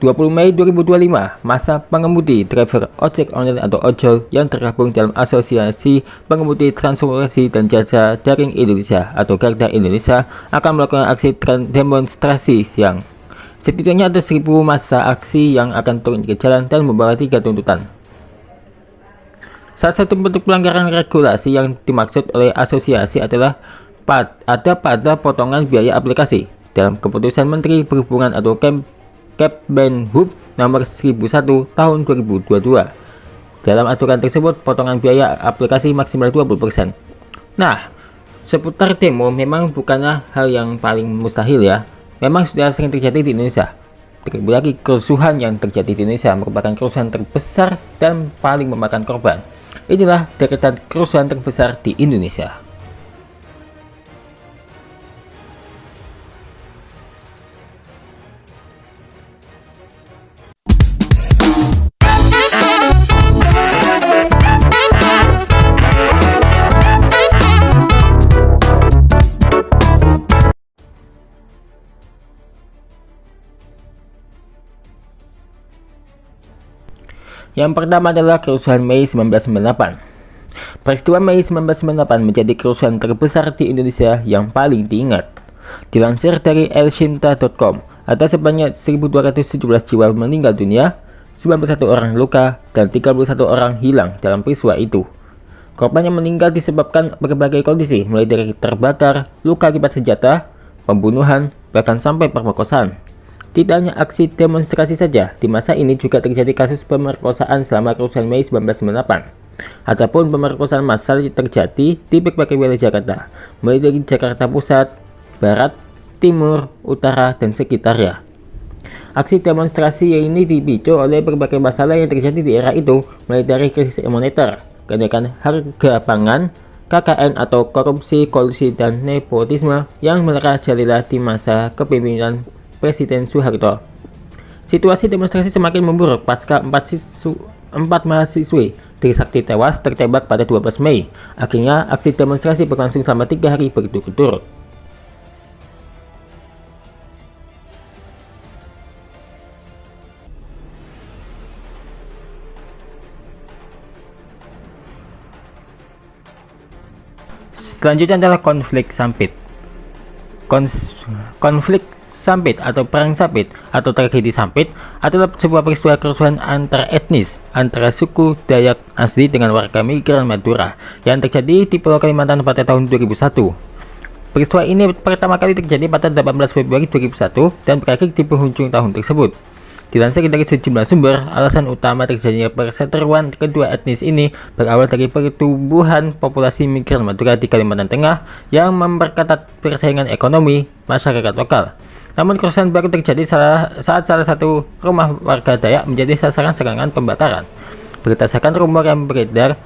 20 Mei 2025, masa pengemudi driver ojek online atau ojol yang tergabung dalam Asosiasi Pengemudi Transportasi dan Jasa Daring Indonesia atau Garda Indonesia akan melakukan aksi demonstrasi siang. Setidaknya ada 1.000 massa aksi yang akan turun ke jalan dan membawa 3 tuntutan. Salah satu bentuk pelanggaran regulasi yang dimaksud oleh asosiasi adalah pada potongan biaya aplikasi. Dalam keputusan Menteri Perhubungan atau Kemenhub nomor 1001 tahun 2022. Dalam aturan tersebut, potongan biaya aplikasi maksimal 20%. Nah, seputar demo memang bukanlah hal yang paling mustahil ya. Memang sudah sering terjadi di Indonesia. Terlebih lagi kerusuhan yang terjadi di Indonesia merupakan kerusuhan terbesar dan paling memakan korban. Inilah deretan kerusuhan terbesar di Indonesia. Yang pertama adalah kerusuhan Mei 1998. Peristiwa Mei 1998 menjadi kerusuhan terbesar di Indonesia yang paling diingat. Dilansir dari elshinta.com, ada sebanyak 1.217 jiwa meninggal dunia, 91 orang luka, dan 31 orang hilang dalam peristiwa itu. Korban yang meninggal disebabkan berbagai kondisi, mulai dari terbakar, luka akibat senjata, pembunuhan, bahkan sampai pemerkosaan. Tidak hanya aksi demonstrasi saja, di masa ini juga terjadi kasus pemerkosaan selama kerusuhan Mei 1998. Adapun pemerkosaan massal terjadi di berbagai wilayah Jakarta, mulai dari Jakarta Pusat, Barat, Timur, Utara, dan sekitarnya. Aksi demonstrasi ini dipicu oleh berbagai masalah yang terjadi di era itu, mulai dari krisis moneter, kenaikan harga pangan, KKN atau korupsi, kolusi, dan nepotisme yang merajalela di masa kepemimpinan Presiden Soeharto. Situasi demonstrasi semakin memburuk pasca 4 mahasiswi Trisakti tewas tertembak pada 12 Mei. Akhirnya aksi demonstrasi berlangsung selama 3 hari berturut-turut. Selanjutnya adalah konflik sampit. Konflik sampit atau perang sampit atau tragedi sampit adalah sebuah peristiwa kerusuhan antar etnis antara suku Dayak asli dengan warga migran Madura yang terjadi di Pulau Kalimantan pada tahun 2001. Peristiwa ini pertama kali terjadi pada 18 Februari 2001 dan berakhir di penghujung tahun tersebut. Dilansir dari sejumlah sumber, alasan utama terjadinya perseteruan kedua etnis ini berawal dari pertumbuhan populasi migran Madura di Kalimantan Tengah yang memperketat persaingan ekonomi masyarakat lokal. Namun kerusuhan baru terjadi saat salah satu rumah warga Dayak menjadi sasaran serangan pembakaran. Berdasarkan rumor yang beredar,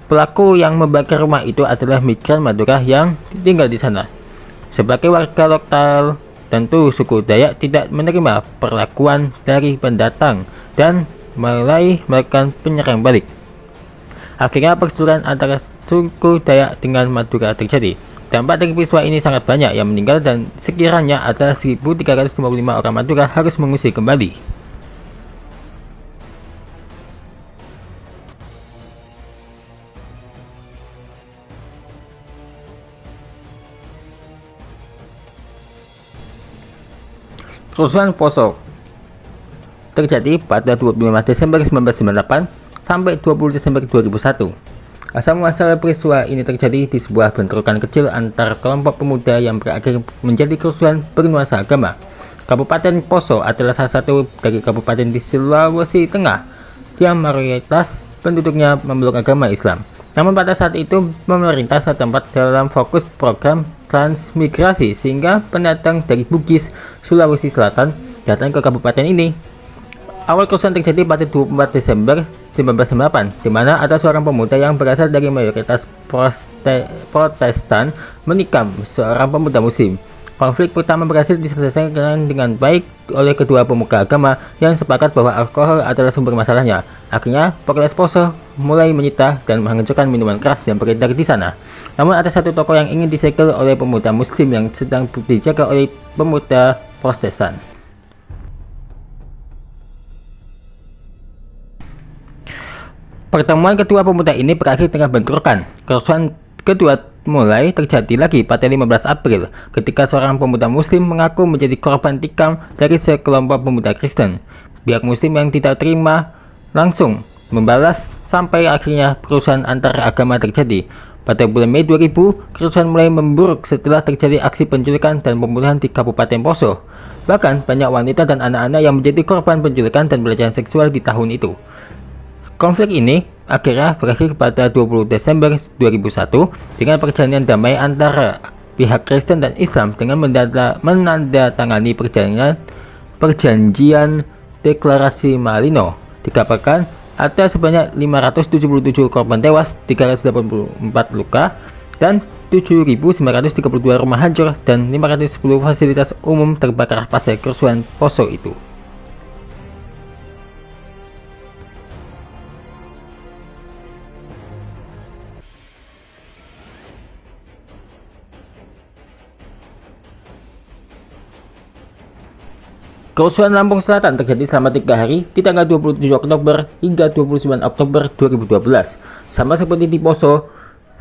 pelaku yang membakar rumah itu adalah migran Madura yang tinggal di sana. Sebagai warga lokal, tentu suku Dayak tidak menerima perlakuan dari pendatang dan mulai melakukan penyerang balik. Akhirnya perseteruan antara suku Dayak dengan Madura terjadi. Dampak dari peristiwa ini sangat banyak yang meninggal dan sekiranya ada 1.355 orang Madura harus mengungsi kembali. Kerusuhan Poso terjadi pada 25 Desember 1998 sampai 20 Desember 2001. Asal muasal peristiwa ini terjadi di sebuah bentrokan kecil antar kelompok pemuda yang berakhir menjadi kerusuhan bernuansa agama. Kabupaten Poso adalah salah satu dari kabupaten di Sulawesi Tengah yang mayoritas penduduknya memeluk agama Islam. Namun pada saat itu pemerintah setempat dalam fokus program transmigrasi sehingga pendatang dari Bugis, Sulawesi Selatan datang ke kabupaten ini. Awal kerusuhan terjadi pada 24 Desember 1998, di mana ada seorang pemuda yang berasal dari mayoritas Protestan menikam seorang pemuda Muslim. Konflik pertama berhasil diselesaikan dengan baik oleh kedua pemuka agama yang sepakat bahwa alkohol adalah sumber masalahnya. Akhirnya, Polres Poso mulai menyita dan menghancurkan minuman keras yang beredar di sana. Namun ada satu toko yang ingin disegel oleh pemuda Muslim yang sedang dijaga oleh pemuda Protestan. Pertemuan kedua pemuda ini berakhir dengan bentrokan. Kerusuhan kedua mulai terjadi lagi pada 15 April ketika seorang pemuda muslim mengaku menjadi korban tikam dari sekelompok pemuda Kristen. Pihak muslim yang tidak terima langsung membalas sampai akhirnya kerusuhan antar agama terjadi. Pada bulan Mei 2000, kerusuhan mulai memburuk setelah terjadi aksi penculikan dan pembunuhan di Kabupaten Poso. Bahkan banyak wanita dan anak-anak yang menjadi korban penculikan dan pelecehan seksual di tahun itu. Konflik ini akhirnya berakhir pada 20 Desember 2001 dengan perjanjian damai antara pihak Kristen dan Islam dengan menandatangani perjanjian deklarasi Malino. Dikabarkan ada sebanyak 577 korban tewas, 384 luka, dan 7.932 rumah hancur dan 510 fasilitas umum terbakar pasca kerusuhan Poso itu. Kerusuhan Lampung Selatan terjadi selama 3 hari di tanggal 27 Oktober hingga 29 Oktober 2012. Sama seperti di Poso,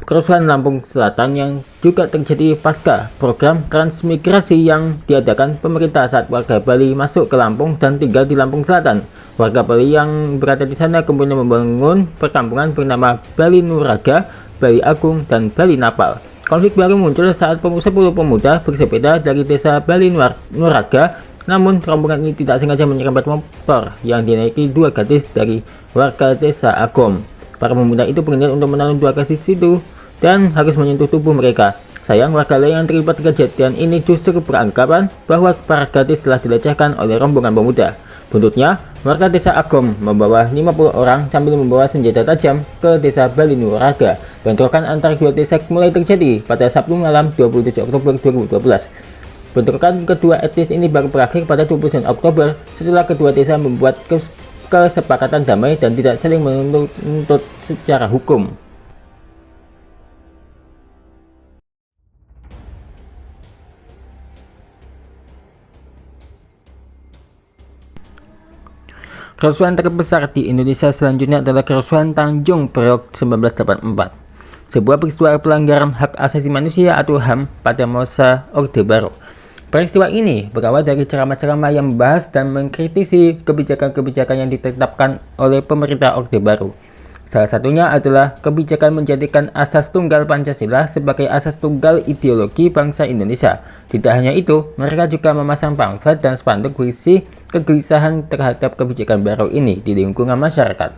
kerusuhan Lampung Selatan yang juga terjadi pasca program transmigrasi yang diadakan pemerintah saat warga Bali masuk ke Lampung dan tinggal di Lampung Selatan. Warga Bali yang berada di sana kemudian membangun perkampungan bernama Bali Nuraga, Bali Agung, dan Bali Napal. Konflik baru muncul saat 10 pemuda bersepeda dari desa Bali Nuraga. Namun, rombongan ini tidak sengaja menyerempet motor yang dinaiki 2 gadis dari warga desa Agom. Para pemuda itu berniat untuk menolong 2 gadis itu dan harus menyentuh tubuh mereka. Sayang, warga lain yang terlibat kejadian ini justru beranggapan bahwa para gadis telah dilecehkan oleh rombongan pemuda. Buntutnya, warga desa Agom membawa 50 orang sambil membawa senjata tajam ke desa Bali Nuraga. Bentrokan antar 2 desa mulai terjadi pada Sabtu malam 27 Oktober 2012. Bentrokan kedua etnis ini baru berakhir pada 29 Oktober setelah kedua desa membuat kesepakatan damai dan tidak saling menuntut secara hukum. Kerusuhan terbesar di Indonesia selanjutnya adalah kerusuhan Tanjung Priok 1984. Sebuah peristiwa pelanggaran hak asasi manusia atau HAM pada masa Orde Baru. Peristiwa ini berawal dari ceramah-ceramah yang membahas dan mengkritisi kebijakan-kebijakan yang ditetapkan oleh pemerintah Orde Baru. Salah satunya adalah kebijakan menjadikan asas tunggal Pancasila sebagai asas tunggal ideologi bangsa Indonesia. Tidak hanya itu, mereka juga memasang pamflet dan spanduk berisi kegelisahan terhadap kebijakan baru ini di lingkungan masyarakat.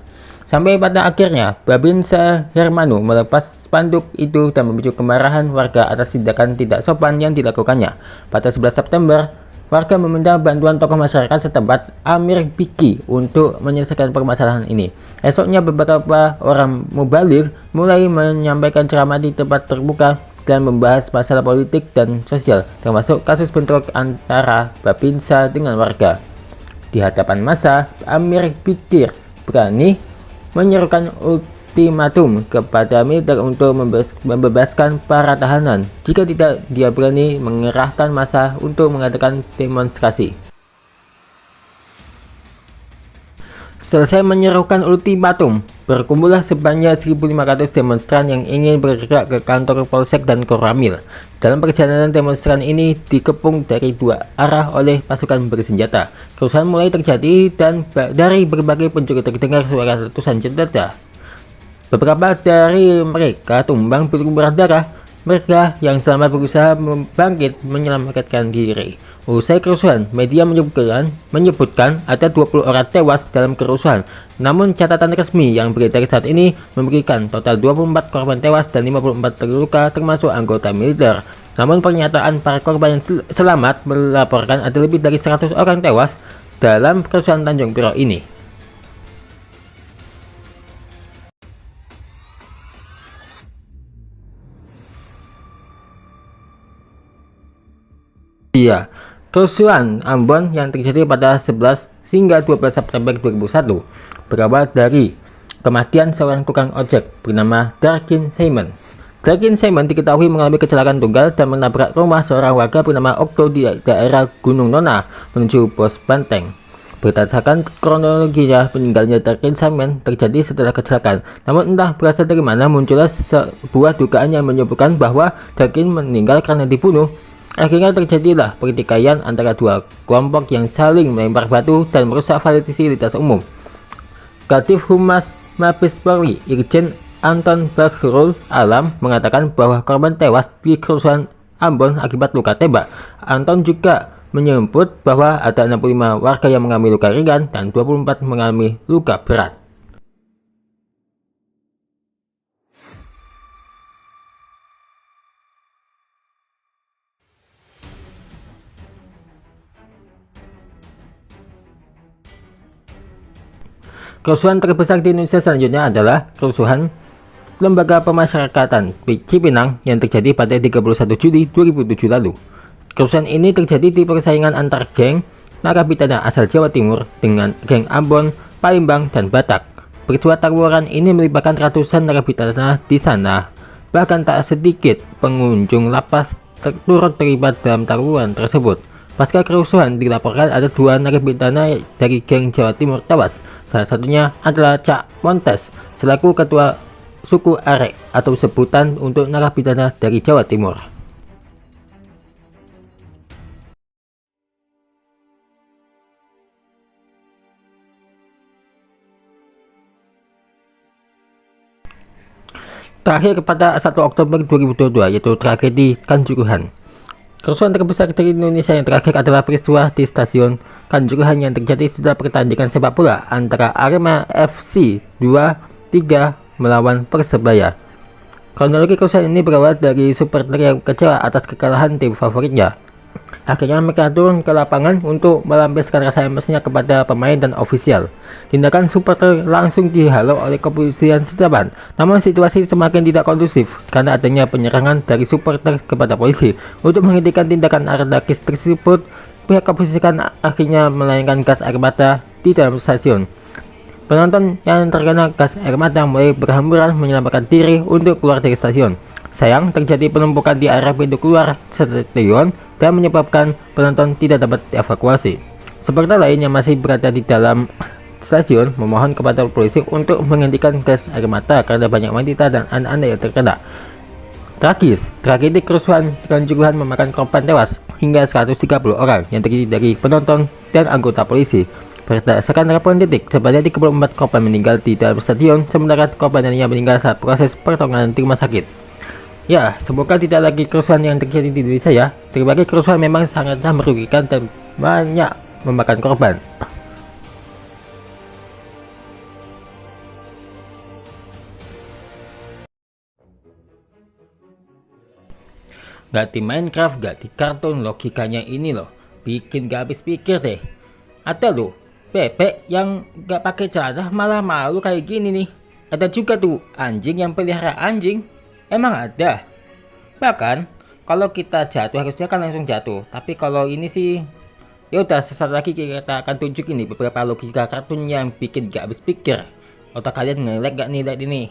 Sampai pada akhirnya, Babinsa Hermanu melepas spanduk itu dan memicu kemarahan warga atas tindakan tidak sopan yang dilakukannya. Pada 11 September, warga meminta bantuan tokoh masyarakat setempat Amir Biki untuk menyelesaikan permasalahan ini. Esoknya beberapa orang mubaligh mulai menyampaikan ceramah di tempat terbuka dan membahas masalah politik dan sosial, termasuk kasus bentrok antara Babinsa dengan warga. Di hadapan massa, Amir Biki berani menyerukan ultimatum kepada militer untuk membebaskan para tahanan. Jika tidak, dia berani mengerahkan massa untuk mengadakan demonstrasi. Selesai menyerukan ultimatum, berkumpullah sebanyak 1.500 demonstran yang ingin bergerak ke kantor Polsek dan Koramil. Dalam perjalanan demonstran ini dikepung dari 2 arah oleh pasukan bersenjata. Kerusuhan mulai terjadi dan dari berbagai penjuru terdengar suara letusan senjata. Beberapa dari mereka tumbang berlumuran darah. Mereka yang selamat berusaha bangkit menyelamatkan diri. Usai kerusuhan, media menyebutkan ada 20 orang tewas dalam kerusuhan. Namun catatan resmi yang beredar saat ini memberikan total 24 korban tewas dan 54 terluka termasuk anggota militer. Namun pernyataan para korban yang selamat melaporkan ada lebih dari 100 orang tewas dalam kerusuhan Tanjung Priok ini. Iya, kerusuhan Ambon yang terjadi pada 11 hingga 12 September 2001 berawal dari kematian seorang tukang ojek bernama Darkin Simon. Darkin Simon diketahui mengalami kecelakaan tunggal dan menabrak rumah seorang warga bernama Okto di daerah Gunung Nona menuju Pos Banteng. Berdasarkan kronologinya, meninggalnya Darkin Simon terjadi setelah kecelakaan. Namun entah berasal dari mana muncullah sebuah dugaan yang menyebutkan bahwa Darkin meninggal karena dibunuh. Akhirnya terjadilah pertikaian antara dua kelompok yang saling melempar batu dan merusak fasilitas umum. Kadif Humas Mabes Polri, Irjen Anton Baghrul Alam mengatakan bahwa korban tewas di kerusuhan Ambon akibat luka tembak. Anton juga menyebut bahwa ada 65 warga yang mengalami luka ringan dan 24 mengalami luka berat. Kerusuhan terbesar di Indonesia selanjutnya adalah kerusuhan Lembaga Pemasyarakatan Cipinang yang terjadi pada 31 Juli 2007 lalu. Kerusuhan ini terjadi di persaingan antar geng narapidana asal Jawa Timur dengan geng Ambon, Palembang, dan Batak. Peristiwa tawuran ini melibatkan ratusan narapidana di sana. Bahkan tak sedikit pengunjung lapas turut terlibat dalam tawuran tersebut. Pasca kerusuhan dilaporkan ada 2 narapidana dari geng Jawa Timur tewas. Salah satunya adalah Cak Montes selaku ketua suku Arek atau sebutan untuk narapidana dari Jawa Timur. Terakhir pada 1 Oktober 2022 yaitu tragedi Kanjuruhan. Kerusuhan terbesar dari Indonesia yang terakhir adalah peristiwa di Stadion Kanjuruhan yang terjadi setelah pertandingan sepak bola antara Arema FC 2-3 melawan Persebaya. Kronologi kerusuhan ini berawal dari supporter yang kecewa atas kekalahan tim favoritnya. Akhirnya mereka turun ke lapangan untuk melampiaskan rasa emosinya kepada pemain dan ofisial. Tindakan supporter langsung dihalau oleh kepolisian setempat. Namun situasi semakin tidak kondusif karena adanya penyerangan dari supporter kepada polisi. Untuk menghentikan tindakan anarkis tersebut, pihak kepolisian akhirnya melayangkan gas air mata di dalam stadion. Penonton yang terkena gas air mata mulai berhamburan menyelamatkan diri untuk keluar dari stadion. Sayang, terjadi penumpukan di area pintu keluar stadion dan menyebabkan penonton tidak dapat dievakuasi. Supporter lain yang masih berada di dalam stadion memohon kepada polisi untuk menghentikan gas air mata karena banyak wanita dan anak-anak yang terkena. Tragis, tragedi kerusuhan Kanjuruhan memakan korban tewas hingga 130 orang yang terdiri dari penonton dan anggota polisi. Berdasarkan laporan detik, sebanyak 34 korban meninggal di dalam stadion, sementara korban lainnya meninggal saat proses pertolongan di rumah sakit. Ya, semoga tidak lagi kerusuhan yang terjadi di Indonesia ya. Berbagai kerusuhan memang sangatlah merugikan dan banyak memakan korban. Gak di Minecraft, gak di kartun, logikanya ini loh. Bikin gak habis pikir deh. Ada loh, bebek yang gak pakai celana malah malu kayak gini nih. Ada juga tuh, anjing yang pelihara anjing. Emang ada. Bahkan kalau kita jatuh harusnya kan langsung jatuh. Tapi kalau ini sih ya udah, sesaat lagi kita akan tunjuk ini beberapa logika kartun yang bikin gak habis pikir. Otak kalian nge-lag gak nih lihat ini?